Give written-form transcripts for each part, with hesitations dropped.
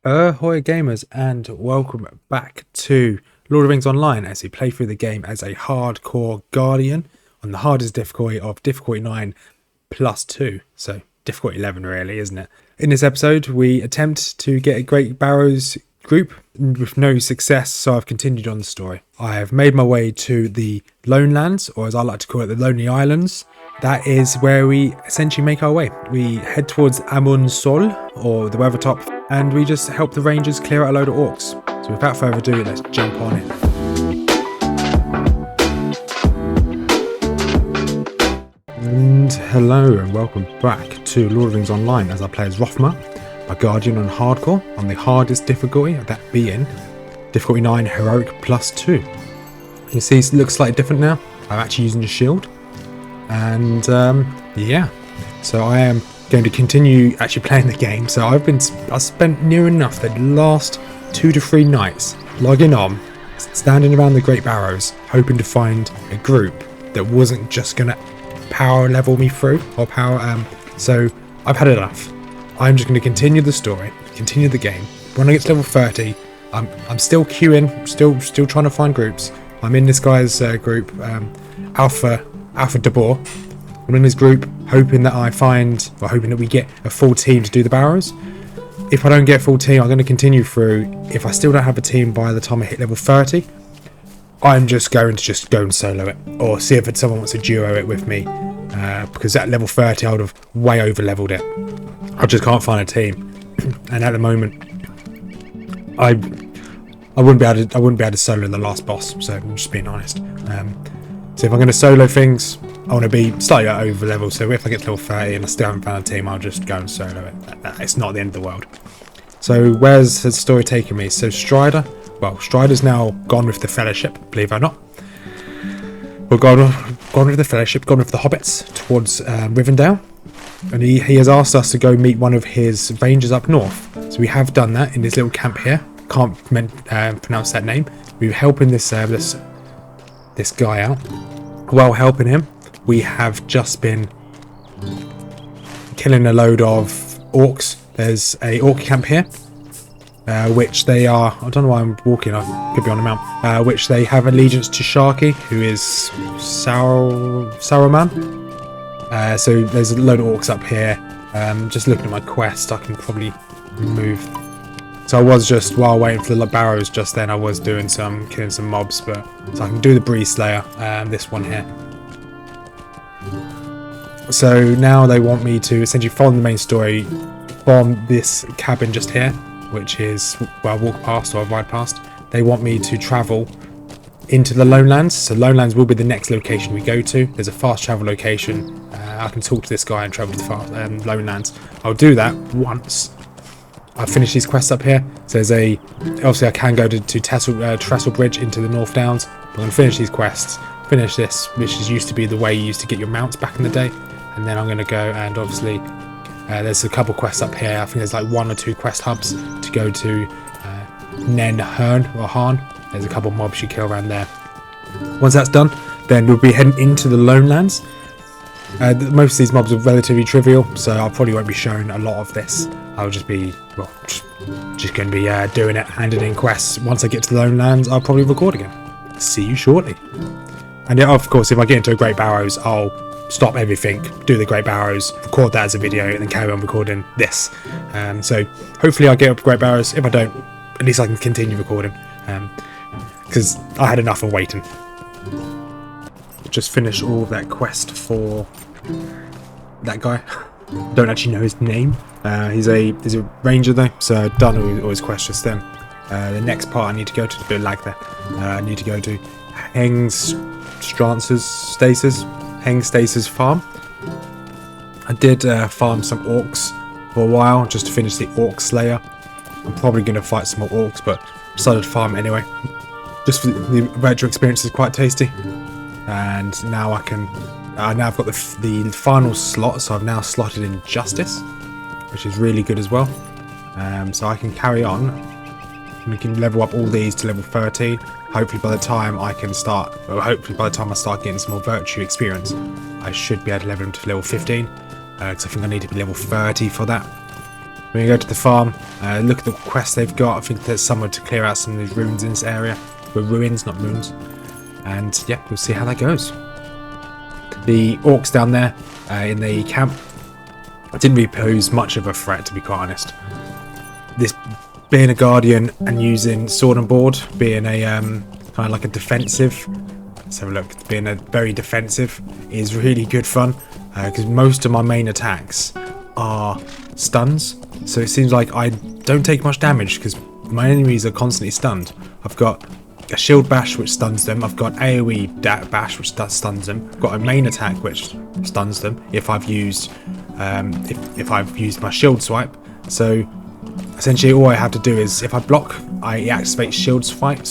Ahoy gamers, and welcome back to Lord of the Rings Online as we play through the game as a hardcore guardian on the hardest difficulty of difficulty 9 plus 2, so difficulty 11 really, isn't it? In this episode we attempt to get a Great Barrows group with no success, so I've continued on the story. I have made my way to the Lone Lands, or as I like to call it, the Lonely Islands. That is where we essentially make our way. We head towards Amon Sûl, or the Weathertop, and we just help the Rangers clear out a load of orcs. So without further ado, let's jump on in. And hello and welcome back to Lord of the Rings Online as I play as Rothmar, a guardian on hardcore, on the hardest difficulty, that being difficulty 9 heroic plus 2. You see it looks slightly different now. I'm actually using a shield. And yeah, so I am going to continue actually playing the game. So I spent near enough the last 2 to 3 nights logging on, standing around the Great Barrows, hoping to find a group that wasn't just gonna power level me through or so I've had enough. I'm just going to continue the story, continue the game. When I get to level 30, I'm still queuing, still trying to find groups. I'm in this guy's group, Alpha DeBoer. I'm in his group, hoping that we get a full team to do the Barrows. If I don't get a full team, I'm going to continue through. If I still don't have a team by the time I hit level 30, I'm just going to go and solo it, or see if someone wants to duo it with me, because at level 30 I would have way over leveled it. I just can't find a team, and at the moment I wouldn't be able to solo the last boss. So I'm just being honest. So if I'm going to solo things, I want to be slightly over level. So if I get to level 30 and I still haven't found a team, I'll just go and solo it. It's not the end of the world. So where's the story taking me? So Strider's now gone with the Fellowship, believe it or not. We've gone with the Fellowship, gone with the Hobbits towards Rivendell. And he has asked us to go meet one of his rangers up north. So we have done that in this little camp here. Can't pronounce that name. We're helping this guy out. While helping him, we have just been killing a load of orcs. There's a orc camp here, which they are, I don't know why I'm walking, I could be on a mount, which they have allegiance to Sharky, who is Saruman. So there's a load of orcs up here. Just looking at my quest, I can probably move. So I was just, while waiting for the Barrows just then, I was killing some mobs, so I can do the Bree Slayer, this one here. So now they want me to essentially follow the main story from this cabin just here, which is where I walk past or I ride past. They want me to travel into the Lone Lands. So Lone Lands will be the next location we go to. There's a fast travel location. I can talk to this guy and travel to the Lone Lands. I'll do that once I finish these quests up here. So there's obviously I can go to Trestle Bridge into the North Downs. But I'm going to finish these quests, finish this, which used to be the way you used to get your mounts back in the day. And then I'm going to go, and obviously there's a couple quests up here. I think there's like 1 or 2 quest hubs to go to Nen Han. There's a couple mobs you kill around there. Once that's done, then we'll be heading into the Lone Lands. Most of these mobs are relatively trivial, so I probably won't be showing a lot of this. I'll just be, just going to be doing it, handing in quests. Once I get to the Lone Lands, I'll probably record again. See you shortly. And yeah, of course, if I get into a Great Barrows, I'll stop everything, do the Great Barrows, record that as a video, and then carry on recording this. So hopefully I'll get up to Great Barrows. If I don't, at least I can continue recording, because I had enough of waiting. Just finished all of that quest for that guy. Don't actually know his name. He's a ranger though, so I've done all his quests just then. The next part I need to go to, a bit of lag there. I need to go to Hangstacer's farm. I did farm some orcs for a while just to finish the orc slayer. I'm probably going to fight some more orcs, but decided to farm anyway. Just for the retro experience is quite tasty. And now I've got the final slot, so I've now slotted in Justice, which is really good as well. So I can carry on. We can level up all these to level 13. Hopefully by the time I start getting some more virtue experience, I should be able to level them to level 15. Because I think I need to be level 30 for that. When you go to the farm, look at the quests they've got. I think there's somewhere to clear out some of these ruins in this area. Well, ruins, not ruins. And yeah, we'll see how that goes. The orcs down there in the camp didn't really pose much of a threat, to be quite honest. This being a guardian and using sword and board, being a kind of like a defensive. Let's have a look. Being a very defensive is really good fun because most of my main attacks are stuns. So it seems like I don't take much damage because my enemies are constantly stunned. I've got a shield bash which stuns them. I've got AoE bash which stuns them. I've got a main attack which stuns them if I've used if I've used my shield swipe. So essentially all I have to do is if I block, I activate shield swipe.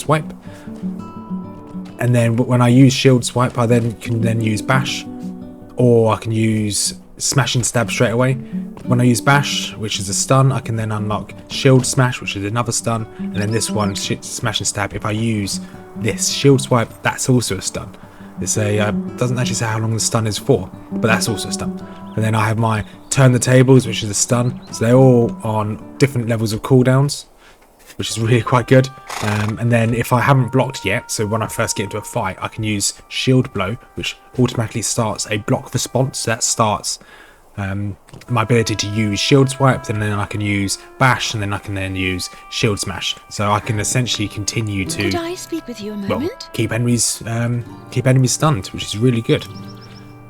And then when I use shield swipe, I can use bash, or I can use smash and stab straight away. When I use bash, which is a stun, I can then unlock shield smash, which is another stun, and then this one, smash and stab. If I use this shield swipe, that's also a stun. It's a doesn't actually say how long the stun is for, but that's also a stun. And then I have my turn the tables, which is a stun. So they're all on different levels of cooldowns, which is really quite good. And then if I haven't blocked yet, so when I first get into a fight, I can use shield blow, which automatically starts a block response. So that starts my ability to use shield swipe, and then I can use bash, and then I can use shield smash. So I can essentially continue to Could I speak with you a moment? keep enemies stunned, which is really good.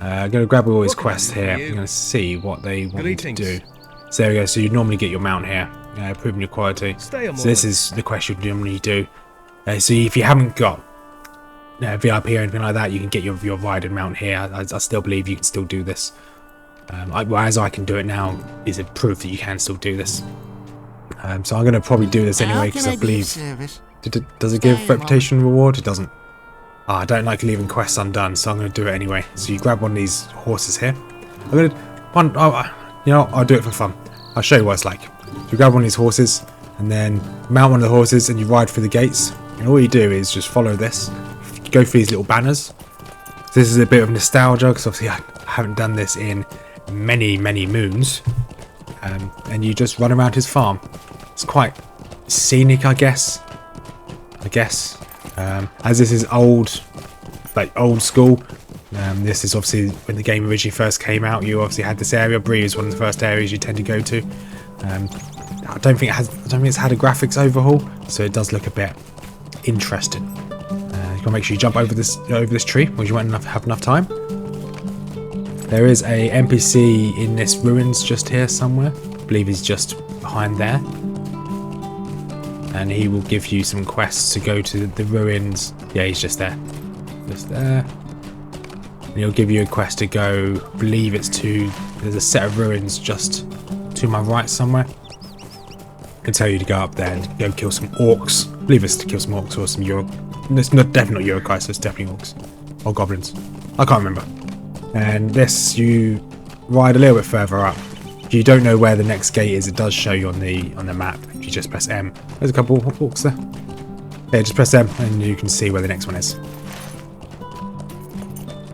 I'm going to grab all his quests here. I'm going to see what they want me to do. So there we go. So you normally get your mount here, proving your quality. So this is the quest you normally do. So if you haven't got VIP or anything like that, you can get your riding mount here. I still believe you can still do this. As I can do it now is a proof that you can still do this. So I'm going to probably do this anyway because I believe. Does it give reputation reward? It doesn't. I don't like leaving quests undone, so I'm going to do it anyway. So you grab one of these horses here. I'm going to I'll do it for fun. I'll show you what it's like. So you grab one of these horses and then mount one of the horses and you ride through the gates. And all you do is just follow this. You go through these little banners. So this is a bit of nostalgia because obviously I haven't done this in many moons. And you just run around his farm. It's quite scenic, I guess. As this is old school. This is obviously when the game originally first came out. You obviously had this area. Bree is one of the first areas you tend to go to. I don't think it's had a graphics overhaul, so it does look a bit interesting. You gotta make sure you jump over this tree, because you won't have enough time. There is a NPC in this ruins just here somewhere. I believe he's just behind there. And he will give you some quests to go to the ruins. Yeah, he's just there. Just there. And he'll give you a quest to go, I believe it's to, there's a set of ruins just to my right somewhere. I can tell you to go up there and go kill some orcs. I believe it's to kill some orcs or some it's definitely not Urukai, so it's definitely orcs. Or goblins. I can't remember. And this, you ride a little bit further up. If you don't know where the next gate is, it does show you on the map. If you just press M. There's a couple of orcs there. Yeah, just press M and you can see where the next one is.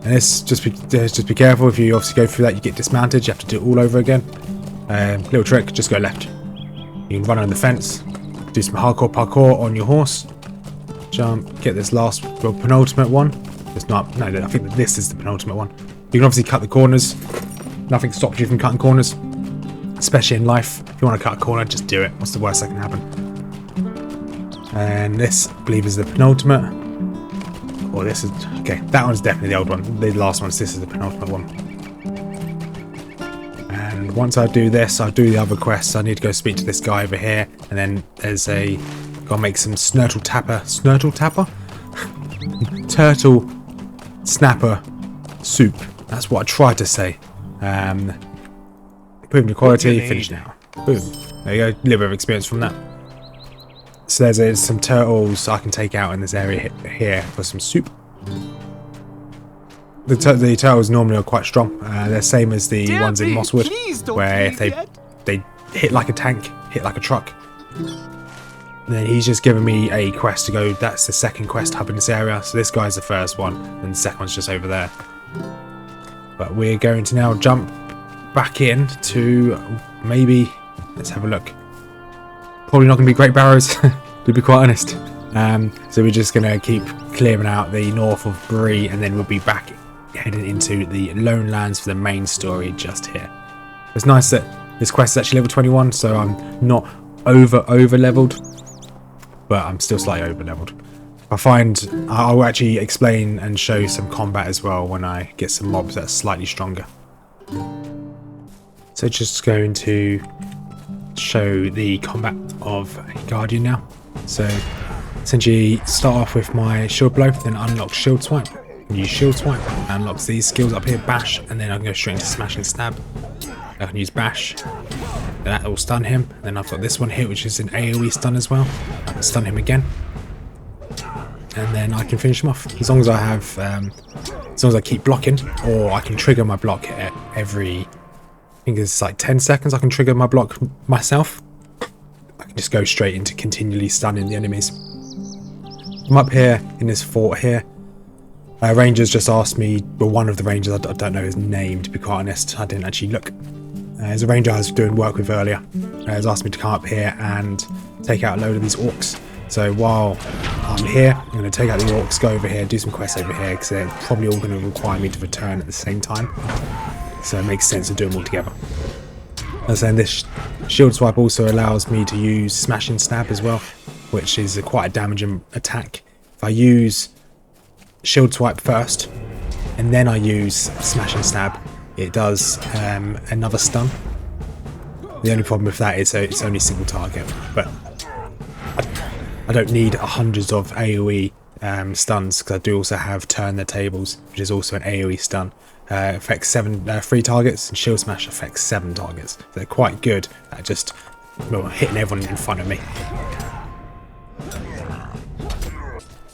And this, just be careful. If you obviously go through that, you get dismounted. You have to do it all over again. Little trick, just go left. You can run on the fence, do some hardcore parkour on your horse, jump, get this last penultimate one. It's not. No, I think that this is the penultimate one. You can obviously cut the corners. Nothing stops you from cutting corners, especially in life. If you want to cut a corner, just do it. What's the worst that can happen? And this, I believe, is the penultimate. Or this is okay. That one's definitely the old one. The last one. This is the penultimate one. And once I do this, I'll do the other quests. I need to go speak to this guy over here, and then there's a gotta make some turtle snapper soup. That's what I tried to say. Proving the quality. Finish now. Boom. There you go. A little bit of experience from that. So there's some turtles I can take out in this area here for some soup. The turtles normally are quite strong. They're same as the ones in Mosswood, where if they hit like a tank, hit like a truck. And then he's just given me a quest to go. That's the second quest hub in this area. So this guy's the first one, and the second one's just over there. But we're going to now jump back in to maybe let's have a look. Probably not going to be Great Barrows, to be quite honest. So we're just going to keep clearing out the north of Bree, and then we'll be back heading into the Lone Lands for the main story just here. It's nice that this quest is actually level 21, so I'm not over leveled, but I'm still slightly over leveled. I find I'll actually explain and show some combat as well when I get some mobs that are slightly stronger. So just going to show the combat of a Guardian now. So essentially start off with my shield blow, then unlock shield swipe, and use shield swipe, unlocks these skills up here, bash, and then I can go straight into smash and stab. I can use bash, that will stun him. Then I've got this one here, which is an AoE stun as well. I can stun him again, and then I can finish him off as long as I have, as long as I keep blocking, or I can trigger my block at every, I think it's like 10 seconds. I can trigger my block myself. I can just go straight into continually stunning the enemies. I'm up here in this fort here. Rangers just asked me, well, one of the rangers, I don't know his name to be quite honest, I didn't actually look. There's a ranger I was doing work with earlier. Has asked me to come up here and take out a load of these orcs. So while I'm here, I'm going to take out the orcs, go over here, do some quests over here, because they're probably all going to require me to return at the same time. So it makes sense to do them all together. And then this shield swipe also allows me to use smash and stab as well, which is quite a damaging attack. If I use shield swipe first, and then I use smash and stab, it does another stun. The only problem with that is it's only single target, but I don't need hundreds of AoE stuns, because I do also have turn the tables, which is also an AoE stun. Affects 3 targets, and shield smash affects 7 targets. So they're quite good at just hitting everyone in front of me.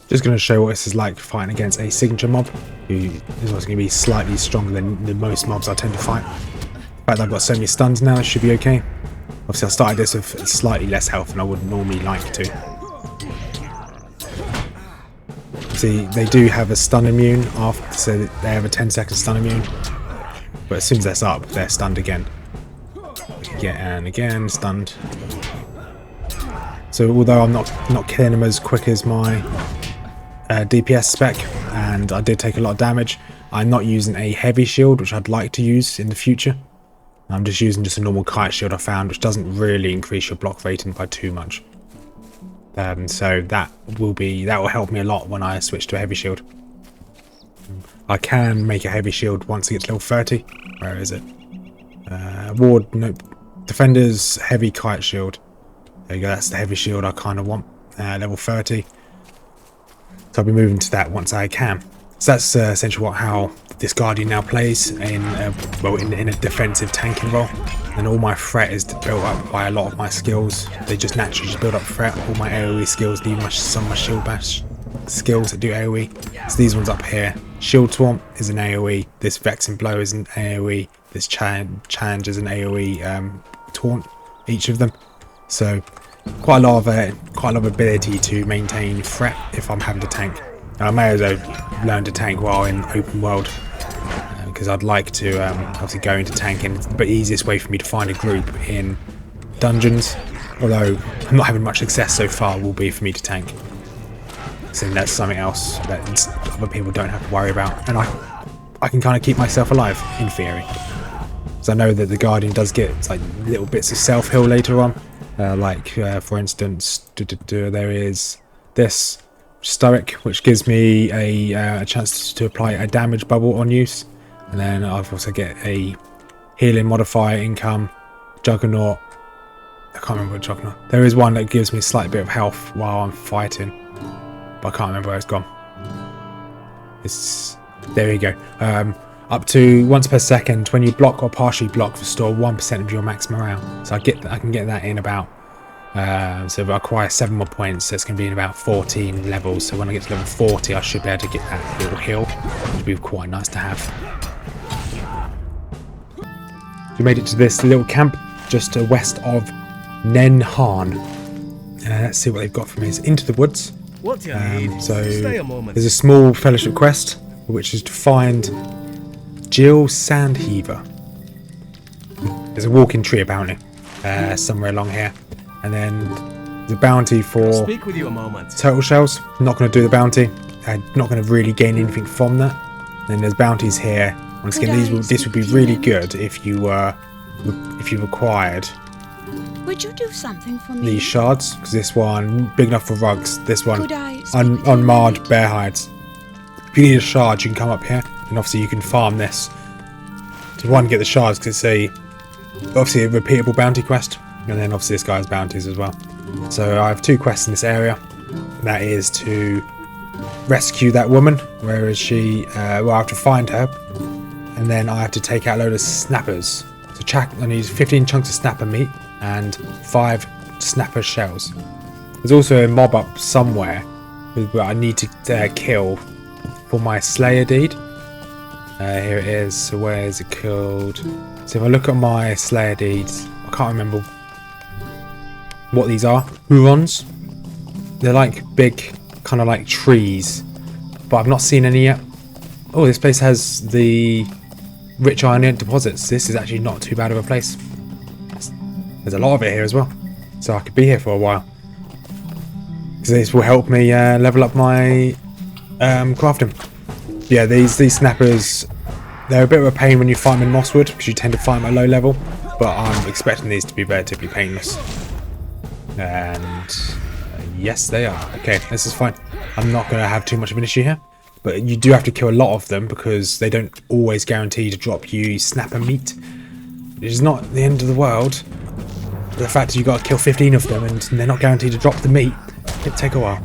Just going to show what this is like fighting against a signature mob, who is also going to be slightly stronger than most mobs I tend to fight. The fact that I've got so many stuns now, it should be okay. Obviously I started this with slightly less health than I would normally like to. See, they do have a stun immune after, so they have a 10-second stun immune. But as soon as that's up, they're stunned again. Again and again, stunned. So although I'm not killing them as quick as my DPS spec, and I did take a lot of damage, I'm not using a heavy shield, which I'd like to use in the future. I'm just using a normal kite shield I found, which doesn't really increase your block rating by too much. So that will help me a lot when I switch to a heavy shield. I can make a heavy shield once it gets level 30. Where is it? Ward, nope. Defender's heavy kite shield. There you go, that's the heavy shield I kind of want. Level 30. So I'll be moving to that once I can. So that's essentially how this Guardian now plays in a defensive tanking role. And all my threat is built up by a lot of my skills. They just naturally build up threat. All my AoE skills, even some of my shield bash skills that do AoE. So these ones up here. Shield Swamp is an AoE. This Vexing Blow is an AoE. This Challenge is an AoE taunt. Each of them. So quite a lot of ability to maintain threat if I'm having to tank. I may as well learn to tank while in open world, because I'd like to obviously go into tanking. The easiest way for me to find a group in dungeons, although I'm not having much success so far, will be for me to tank. So that's something else that other people don't have to worry about, and I can kind of keep myself alive in theory. So I know that the Guardian does get like little bits of self heal later on. For instance, there is this Stoic, which gives me a chance to apply a damage bubble on use, and then I've also get a healing modifier income. Juggernaut, I can't remember what Juggernaut. There is one that gives me a slight bit of health while I'm fighting, but I can't remember where it's gone. There you go. Up to once per second, when you block or partially block, restore 1% of your max morale. So I can get that in about. So if I acquire 7 more points, so it's going to be in about 14 levels. So when I get to level 40, I should be able to get that little heal, which would be quite nice to have. We made it to this little camp just west of Nenhan. Let's see what they've got for me. It's into the woods. What do you need? So Stay a moment. there's a small fellowship quest, which is to find Jill Sandheaver. There's a walking tree apparently. somewhere along here. And then the bounty for Speak with you a moment. turtle shells. Not going to do the bounty. I'm not going to really gain anything from that. Then there's bounties here. Once again, this would be really good if you required Would you do something for me? these shards, because this one big enough for rugs. This one Could I speak with you a unmarred moment? bear hides. If you need a shard, you can come up here, and obviously you can farm this to one get the shards, because it's obviously a repeatable bounty quest, and then obviously this guy has bounties as well. So I have 2 quests in this area. That is to rescue that woman. Where is she? Well, I have to find her, and then I have to take out a load of snappers. So I need 15 chunks of snapper meat and 5 snapper shells. There's also a mob up somewhere that I need to kill for my Slayer deed. Here it is. So where is it killed? So if I look at my Slayer deeds, I can't remember what these are. Hurons. They're like big, kind of like trees, but I've not seen any yet. Oh, this place has the rich iron deposits. This is actually not too bad of a place. There's a lot of it here as well, so I could be here for a while. Because this will help me level up my crafting. Yeah, these snappers, they're a bit of a pain when you fight them in Mosswood, because you tend to fight them at low level, but I'm expecting these to be relatively painless. And yes, they are. Okay, this is fine. I'm not going to have too much of an issue here, but you do have to kill a lot of them, because they don't always guarantee to drop you snapper meat. It is not the end of the world. The fact that you've got to kill 15 of them and they're not guaranteed to drop the meat, it'll take a while.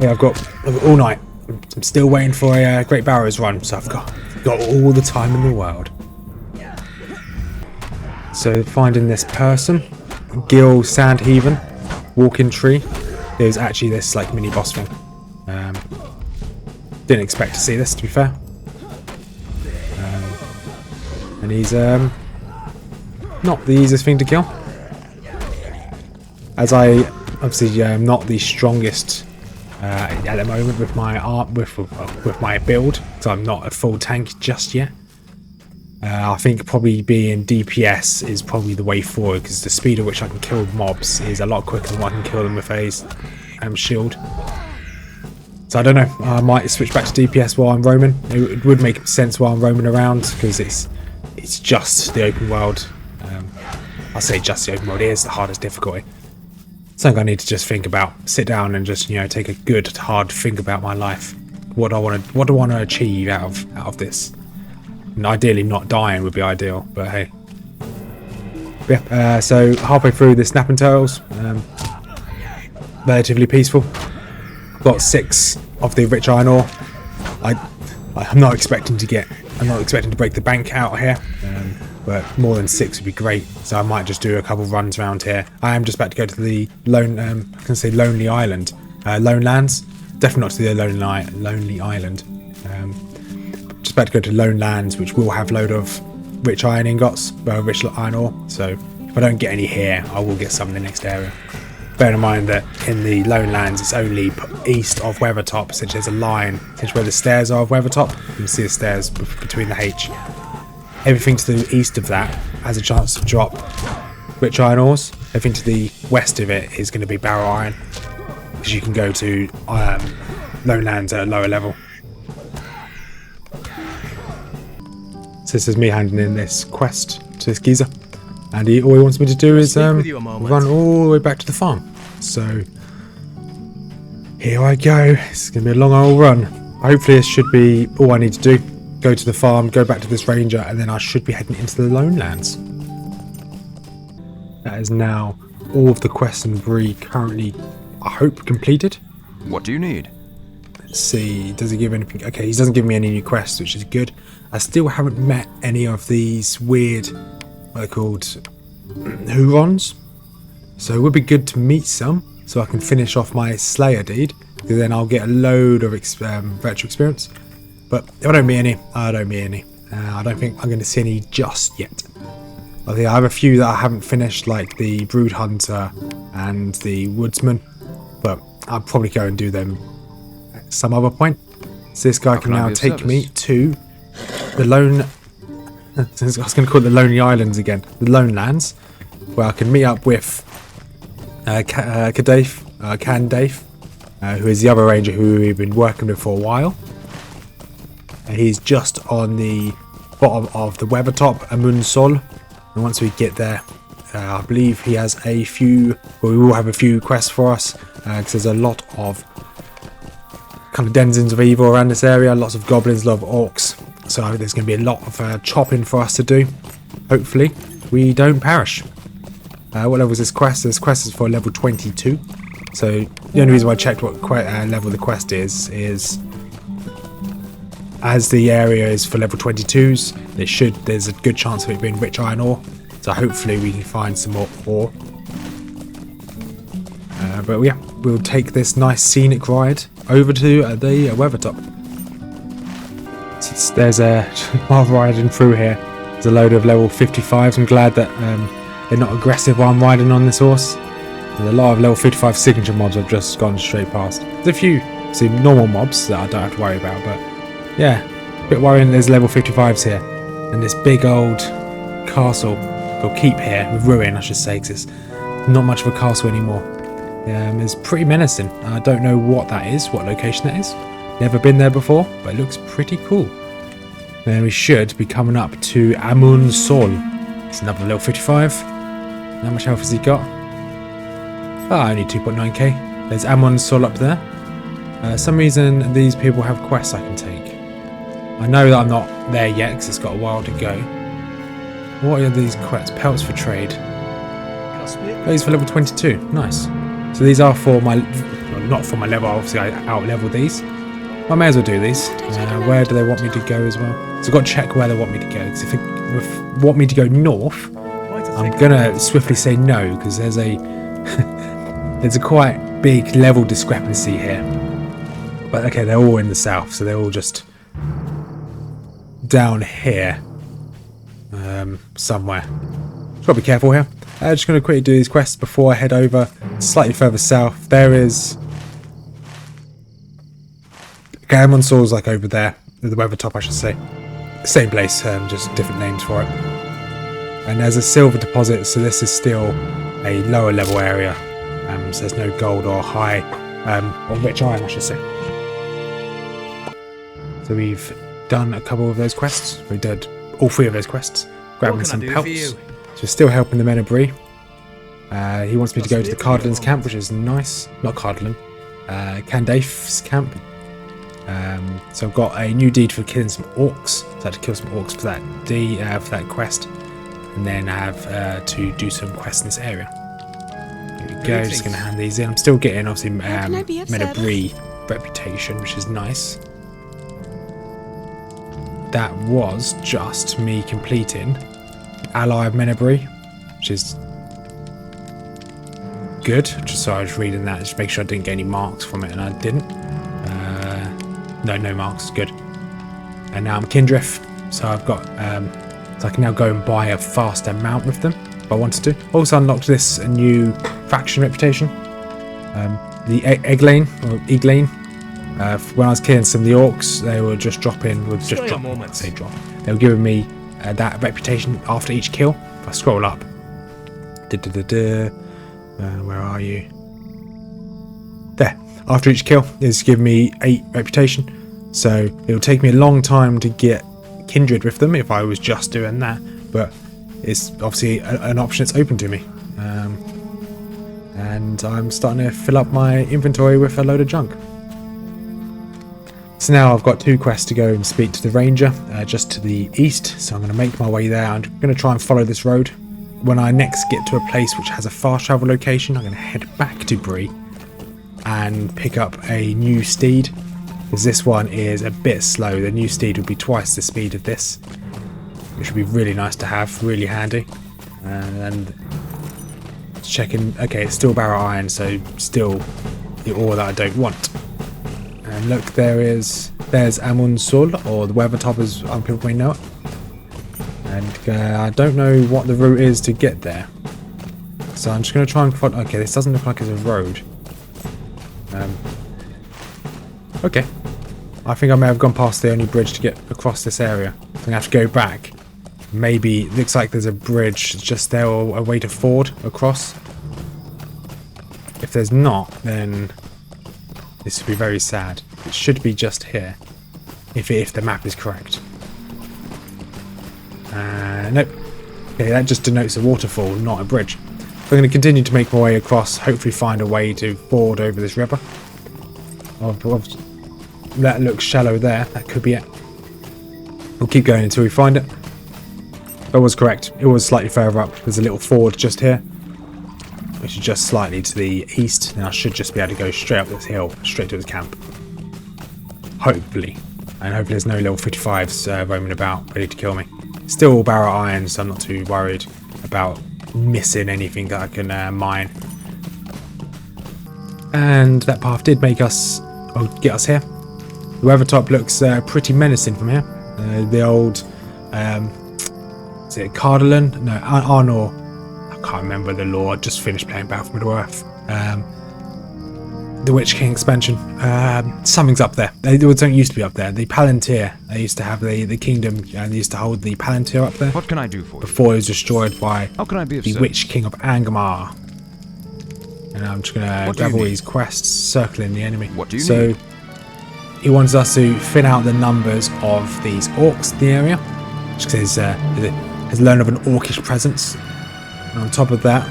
Yeah, I've got all night. I'm still waiting for a Great Barrows run, so I've got all the time in the world. So finding this person, Gil Sandhaven, Walking Tree. There's actually this like mini boss thing. Didn't expect to see this, to be fair. And he's not the easiest thing to kill. As I obviously am not the strongest at the moment with my with my build, so I'm not a full tank just yet. I think probably being DPS is probably the way forward, because the speed at which I can kill mobs is a lot quicker than what I can kill them with a shield. So I don't know, I might switch back to DPS while I'm roaming. It would make sense while I'm roaming around, because it's just the open world. I say just the open world, it is the hardest difficulty. Something I need to just think about, sit down and just, you know, take a good hard think about my life. What do I want to achieve out of this? And ideally not dying would be ideal, but hey. Yeah, so halfway through the snapping turtles, relatively peaceful. Got 6 of the rich iron ore. I'm not expecting to break the bank out here, but more than 6 would be great. So I might just do a couple runs around here. I am just about to go to the Lonely Island, Lone Lands. Definitely not to the Lonely Island. Just about to go to Lone Lands, which will have a load of rich iron ingots, rich iron ore. So if I don't get any here, I will get some in the next area. Bear in mind that in the Lone Lands, it's only east of Weathertop, since there's a line, since where the stairs are of Weathertop, you can see the stairs between the H. Everything to the east of that has a chance to drop rich iron ores. Everything to the west of it is going to be barrow iron, because you can go to Lone Lands at a lower level. So this is me handing in this quest to this geezer. And all he wants me to do is run all the way back to the farm. So here I go. It's going to be a long old run. Hopefully this should be all I need to do. Go to the farm, go back to this ranger, and then I should be heading into the Lone Lands. That is now all of the quests and Bree currently, I hope, completed. What do you need? Let's see, does he give anything? Okay, he doesn't give me any new quests, which is good. I still haven't met any of these weird, what they're called, Hurons. So it would be good to meet some, so I can finish off my Slayer deed, because then I'll get a load of virtual experience. But if I don't meet any, I don't meet any. I don't think I'm going to see any just yet. I think I have a few that I haven't finished, like the Brood Hunter and the Woodsman, but I'll probably go and do them at some other point. So this guy can now take me to the I was going to call it the Lonely Islands again, the Lone Lands. where I can meet up with Candaith, who is the other ranger who we've been working with for a while. He's just on the bottom of the Weathertop, Amon Sûl, and once we get there, I believe he has a few, well, we will have a few quests for us, because there's a lot of kind of denizens of evil around this area, lots of goblins, a lot of orcs, so there's going to be a lot of chopping for us to do. Hopefully we don't perish. What level is this quest? This quest is for level 22, so the only reason why I checked what level the quest is as the area is for level 22s, there's a good chance of it being rich iron ore, so hopefully we can find some more ore. But yeah, we'll take this nice scenic ride over to the Weathertop. So there's a while riding through here, there's a load of level 55s. I'm glad that they're not aggressive while I'm riding on this horse. There's a lot of level 55 signature mobs I've just gone straight past. There's a few normal mobs that I don't have to worry about, but yeah, a bit worrying there's level 55s here. And this big old castle, or keep here, ruin I should say, because it's not much of a castle anymore. It's pretty menacing. I don't know what that is, what location that is. Never been there before, but it looks pretty cool. Then we should be coming up to Amon Sûl. It's another level 55. How much health has he got? Only 2.9k. There's Amon Sûl up there. Some reason these people have quests I can take. I know that I'm not there yet because it's got a while to go. What are these quests? Pelts for trade. These for level 22. Nice. So these are for my, well, not for my level. Obviously, I out-level these. I may as well do these. Where do they want me to go as well? So I've got to check where they want me to go. Because if they want me to go north, I'm gonna swiftly say no because there's a there's a quite big level discrepancy here. But okay, they're all in the south, so they're all just down here somewhere. Just gotta be careful here. Just gonna quickly do these quests before I head over slightly further south. There is Amon Sûl's like over there, the Weathertop I should say. Same place, just different names for it. And there's a silver deposit, so this is still a lower level area. So there's no gold or high or rich iron I should say. So we've done a couple of those quests. We did all 3 of those quests. Grabbing some pelts. So we're still helping the men of Bree. He wants me to go to the Cardlin's camp, which is nice. Not Cardlin. Candaith's camp. So I've got a new deed for killing some orcs. So I had to kill some orcs for that for that quest. And then I have to do some quests in this area. Here we go, just going to hand these in. I'm still getting obviously men of Bree reputation, which is nice. That was just me completing Ally of Men of Bree, which is good. Just so I was reading that, just to make sure I didn't get any marks from it, and I didn't. No marks, good. And now I'm Kindred, so I've got, so I can now go and buy a faster mount with them if I wanted to. Also unlocked this new faction reputation, the Egglane or Egglane. When I was killing some of the orcs, they were just dropping, they were giving me that reputation after each kill. If I scroll up, where are you? There. After each kill, it's giving me 8 reputation. So it'll take me a long time to get Kindred with them if I was just doing that, but it's obviously an option that's open to me. And I'm starting to fill up my inventory with a load of junk. So now I've got 2 quests to go and speak to the ranger just to the east, so I'm going to make my way there. I'm going to try and follow this road. When I next get to a place which has a fast travel location, I'm going to head back to Bree and pick up a new steed, because this one is a bit slow. The new steed would be twice the speed of this, which would be really nice to have, really handy. And checking, okay, it's still barrow iron, so still the ore that I don't want. And look, there's Amon Sûl, or the Weathertop as other people may know it. And I don't know what the route is to get there, so I'm just going to try and find. Okay, this doesn't look like it's a road. Okay, I think I may have gone past the only bridge to get across this area. I'm going to have to go back Maybe, looks like there's a bridge just there or a way to ford across. If there's not, then this would be very sad. It should be just here, if the map is correct. Nope. Okay, that just denotes a waterfall, not a bridge. So I'm going to continue to make my way across, hopefully find a way to ford over this river. That looks shallow there, that could be it. We'll keep going until we find it. That was correct, it was slightly further up. There's a little ford just here, which is just slightly to the east. Now I should just be able to go straight up this hill, straight to the camp. Hopefully. And hopefully there's no level 55s roaming about, ready to kill me. Still all barrel iron, so I'm not too worried about missing anything that I can mine. And that path did make us, get us here. The weather top looks pretty menacing from here. The old, is it Cardolan? No, Arnor. I can't remember the lore. I just finished playing Battle for Middle-earth. The Witch King expansion. Something's up there. They don't used to be up there. The Palantir. They used to have the kingdom, and they used to hold the Palantir up there. What can I do for you? Before it was destroyed by How can I be of the service? Witch King of Angmar. And I'm just gonna grab all these quests, circling the enemy. What do you need? He wants us to thin out the numbers of these orcs in the area, just because has learned of an orcish presence. And on top of that,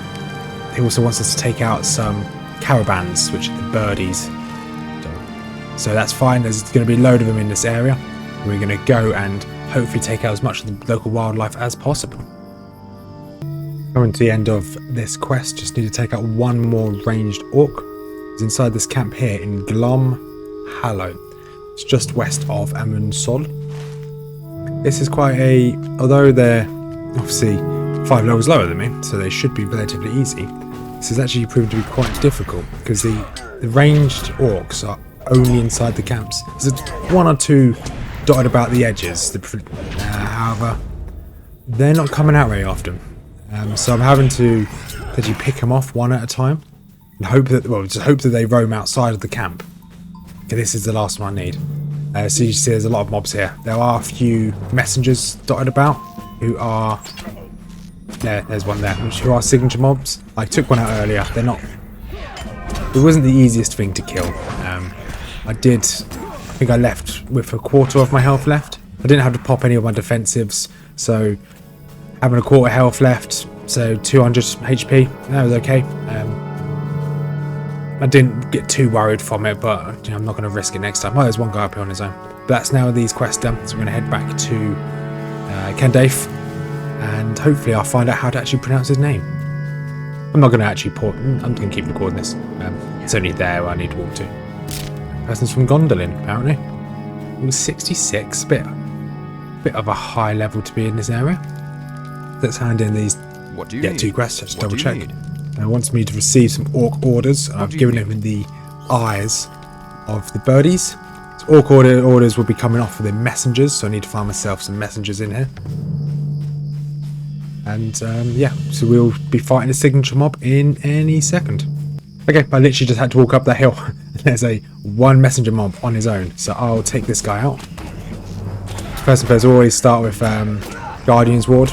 he also wants us to take out some caravans, which are the birdies. So that's fine. There's going to be a load of them in this area. We're going to go and hopefully take out as much of the local wildlife as possible. Coming to the end of this quest, just need to take out one more ranged orc. It's inside this camp here in Glom Hallow. It's just west of Amon Sûl. This is quite a, although they're obviously 5 levels lower than me, so they should be relatively easy. This is actually proven to be quite difficult because the ranged orcs are only inside the camps. There's 1 or 2 dotted about the edges. However, they're not coming out very often. So I'm having to actually pick them off one at a time and hope that, just hope that they roam outside of the camp. Okay, this is the last one I need. So you see there's a lot of mobs here. There are a few messengers dotted about who are, there's one there, who are signature mobs. I took one out earlier. They're not, it wasn't the easiest thing to kill. I think I left with a quarter of my health left. I didn't have to pop any of my defensives, so having a quarter health left, so 200 HP, that was okay. I didn't get too worried from it, but I'm not going to risk it next time. Oh, there's one guy up here on his own. But that's now these quests done, so we're going to head back to Candaith, and hopefully I'll find out how to actually pronounce his name. I'm not going to actually I'm going to keep recording this. It's only there where I need to walk to. Person's from Gondolin, apparently. It was 66, bit of a high level to be in this area. Let's hand in these. What do you need? 2 quests, just double check. Need? It wants me to receive some orc orders. I've given him the eyes of the birdies. So orc orders will be coming off for the messengers, so I need to find myself some messengers in here. And yeah, so we'll be fighting a signature mob in any second. Okay, I literally just had to walk up that hill. There's one messenger mob on his own, so I'll take this guy out. First and first, always start with Guardian's Ward,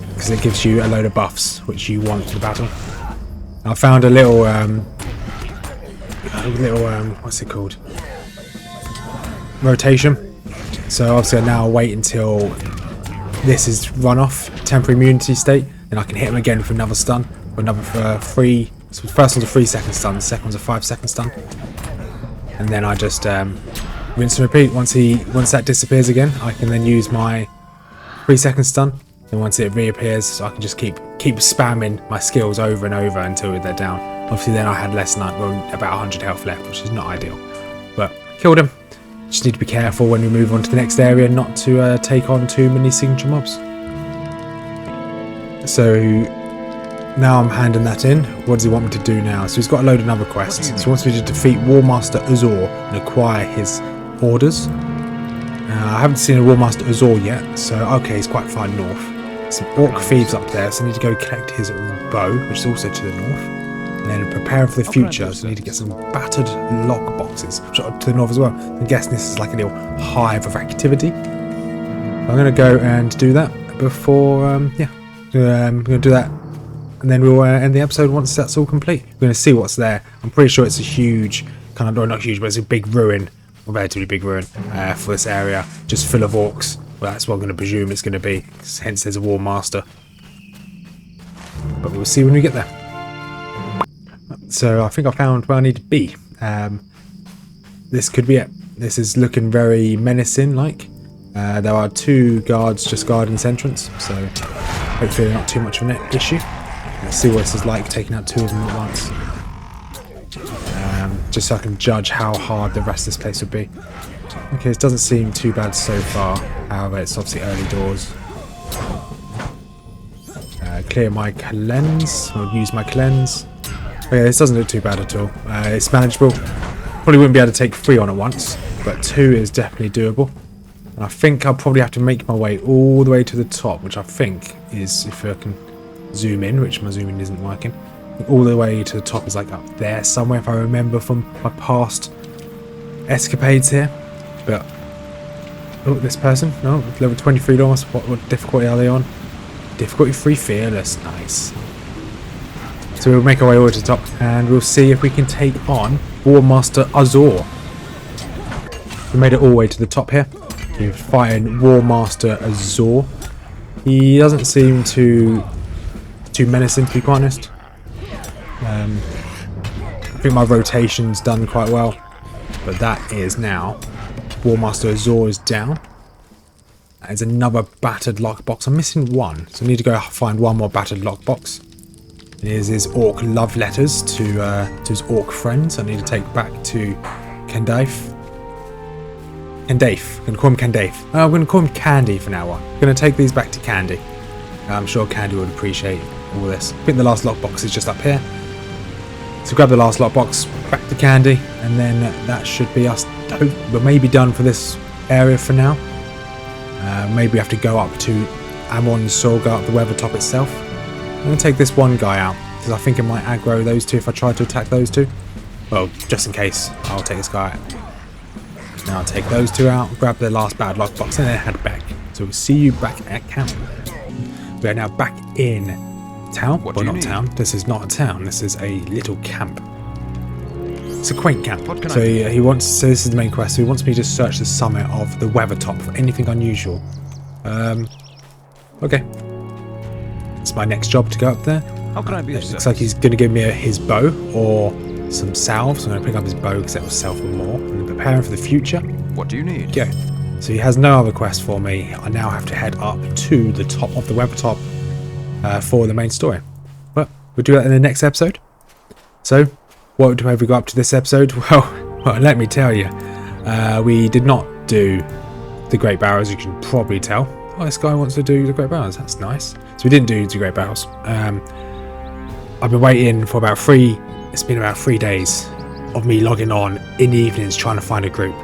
because it gives you a load of buffs which you want for the battle. I found a little what's it called? Rotation. So obviously I now wait until this is run off, temporary immunity state, then I can hit him again for another stun, or another 3. So the first one's a 3-second stun, the second one's a 5-second stun, and then I just rinse and repeat. Once that disappears again, I can then use my 3-second stun. And once it reappears, I can just keep spamming my skills over and over until they're down. Obviously then I had less than about 100 health left, which is not ideal. But killed him. Just need to be careful when we move on to the next area not to take on too many signature mobs. So now I'm handing that in. What does he want me to do now? So he's got a load of other quests. So he wants me to defeat Warmaster Uzorr and acquire his orders. I haven't seen a Warmaster Uzorr yet, so okay, he's quite far north. Some orc thieves up there, so I need to go collect his bow, which is also to the north. And then prepare for the future, so I need to get some battered lock boxes, which are to the north as well. I'm guessing this is like a little hive of activity. I'm going to go and do that. before, yeah, we're going to do that. And then we'll end the episode once that's all complete. We're going to see what's there. I'm pretty sure it's a huge, kind of, or not huge, but it's a big ruin, a relatively big ruin for this area, just full of orcs. Well, that's what I'm going to presume it's going to be, hence there's a War Master. But we'll see when we get there. So I think I found where I need to be. This could be it. This is looking very menacing like. There are 2 guards just guarding this entrance, so hopefully not too much of an issue. Let's see what this is like, taking out 2 of them at once. Just so I can judge how hard the rest of this place would be. Okay, it doesn't seem too bad so far. However, it's obviously early doors. Clear my cleanse. I'll use my cleanse. Okay, this doesn't look too bad at all. It's manageable. Probably wouldn't be able to take 3 on at once, but 2 is definitely doable. And I think I'll probably have to make my way all the way to the top, which I think is, if I can zoom in, which my zooming isn't working, all the way to the top is like up there somewhere, if I remember from my past escapades here. But oh, this person, no, level 23 almost. What difficulty are they on? Difficulty 3 fearless, nice. So we'll make our way over to the top and we'll see if we can take on War Master Uzorr. We made it all the way to the top here. We're fighting War Master Uzorr. He doesn't seem too menacing, to be quite honest. I think my rotation's done quite well, but that is now War Master Uzorr is down. There's another battered lockbox. I'm missing 1, so I need to go find 1 more battered lockbox. Here's his orc love letters to his orc friends. I need to take back to Candaith. Candaith. I'm going to call him Candaith. I'm going to call him Candy for now on. I'm going to take these back to Candy. I'm sure Candy would appreciate all this. I think the last lockbox is just up here. So grab the last lockbox, back to Candy, and then that should be us. We're maybe done for this area for now. Maybe we have to go up to Amon Sûl, go up the weather top itself. I'm going to take this one guy out, because I think it might aggro those 2 if I try to attack those 2. Well, just in case, I'll take this guy out. Now I'll take those 2 out, grab the last bad lockbox, and then head back. So we'll see you back at camp. We are now back in town. Well, not town. This is not a town. This is a little camp. It's a quaint camp. So he wants. So this is the main quest. So he wants me to search the summit of the weather top for anything unusual. Okay. It's my next job to go up there. How can I be of service? Looks like he's going to give me his bow or some salve. So I'm going to pick up his bow because that will sell for more. I'm preparing for the future. What do you need? Go. So he has no other quest for me. I now have to head up to the top of the weather top for the main story. But we'll do that in the next episode. So, what have we got up to this episode? Well, let me tell you. We did not do the Great Barrows, you can probably tell. Oh, this guy wants to do the Great Barrows. That's nice. So we didn't do the Great Barrows. I've been waiting for about 3... It's been about 3 days of me logging on in the evenings trying to find a group.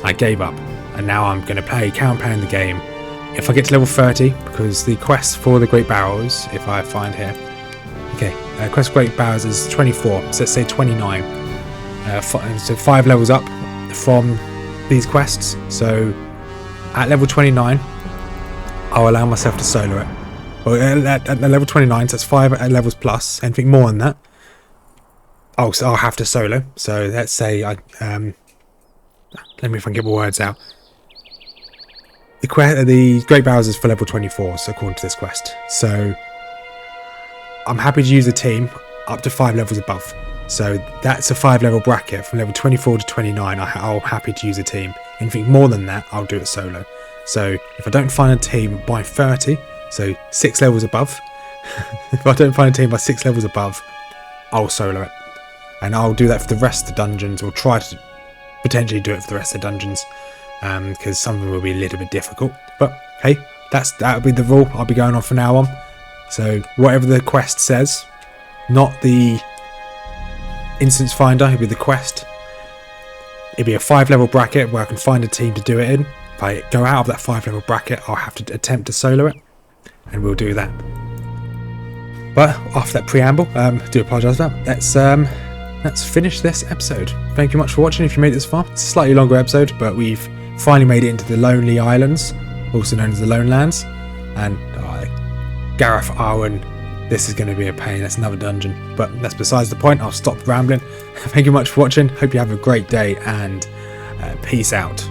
I gave up. And now I'm going to carry on playing the game. If I get to level 30, because the quest for the Great Barrows, if I find here, okay, quest for Great Barrows is 24, so let's say 29. So 5 levels up from these quests. So at level 29, I'll allow myself to solo it. Well, at level 29, so that's 5 levels plus. Anything more than that, I'll have to solo. So let's say let me if I can get my words out. The Great Barrows is for level 24, so according to this quest. So I'm happy to use a team up to 5 levels above. So that's a 5 level bracket from level 24 to 29. I'm happy to use a team. Anything more than that, I'll do it solo. So if I don't find a team by 30, so 6 levels above, if I don't find a team by 6 levels above, I'll solo it. And I'll do that for the rest of the dungeons, or try to potentially do it for the rest of the dungeons. Because some of them will be a little bit difficult, but hey, that'll be the rule I'll be going on from now on. So whatever the quest says, not the instance finder, it'll be the quest. It'll be a 5 level bracket where I can find a team to do it in. If I go out of that 5 level bracket, I'll have to attempt to solo it, and we'll do that. But after that preamble, do apologise for that. Let's finish this episode. Thank you much for watching. If you made it this far, it's a slightly longer episode, but we've finally made it into the Lonely Islands, also known as the Lone Lands, and Gareth Arwen. This is going to be a pain. That's another dungeon. But that's besides the point. I'll stop rambling. Thank you much for watching. Hope you have a great day, and peace out.